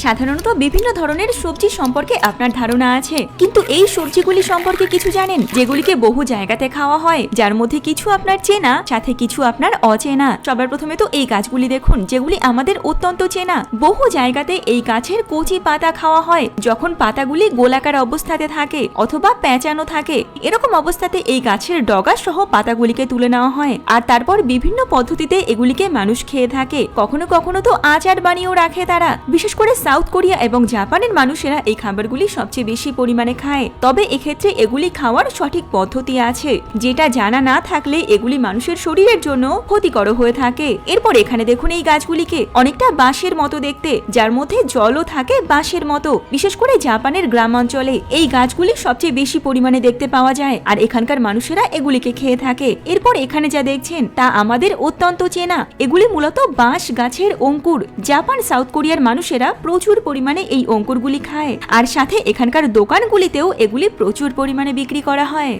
সাধারণত বিভিন্ন ধরনের সবজি সম্পর্কে আপনার ধারণা আছে, কিন্তু এই সবজিগুলি সম্পর্কে কিছু জানেন যেগুলিকে বহু জায়গাতে খাওয়া হয়, যার মধ্যে কিছু আপনার চেনা, সাথে কিছু আপনার অচেনা। সবার প্রথমে তো এই গাছগুলি দেখুন, যেগুলি আমাদের অত্যন্ত চেনা। বহু জায়গাতে এই গাছের কচি পাতা খাওয়া হয়, যখন পাতাগুলি গোলাকার অবস্থাতে থাকে অথবা পেঁচানো থাকে। এরকম অবস্থাতে এই গাছের ডগা সহ পাতাগুলিকে তুলে নেওয়া হয়, আর তারপর বিভিন্ন পদ্ধতিতে এগুলিকে মানুষ খেয়ে থাকে। কখনো কখনো তো আচার বানিয়েও রাখে তারা। বিশেষ করে সাউথ কোরিয়া এবং জাপানের মানুষেরা এই খাবারগুলি সবচেয়ে বেশি পরিমাণে খায়। তবে এক্ষেত্রে এগুলি খাওয়ার সঠিক পদ্ধতি আছে, যেটা জানা না থাকলে এগুলি মানুষের শরীরের জন্য ক্ষতিকর হয়ে থাকে। এরপর এখানে দেখুন এই গাছগুলিকে, অনেকটা বাঁশের মতো দেখতে, যার মধ্যে জলও থাকে বাঁশের মতো। বিশেষ করে জাপানের গ্রামাঞ্চলে এই গাছগুলি সবচেয়ে বেশি পরিমাণে দেখতে পাওয়া যায়, আর এখানকার মানুষেরা এগুলিকে খেয়ে থাকে। এরপর এখানে যা দেখছেন তা আমাদের অত্যন্ত চেনা। এগুলি মূলত বাঁশ গাছের অঙ্কুর। জাপান, সাউথ কোরিয়ার মানুষেরা প্রচুর পরিমাণে এই অঙ্কুরগুলি খায়, আর সাথে এখানকার দোকানগুলিতেও এগুলি প্রচুর পরিমাণে বিক্রি করা হয়।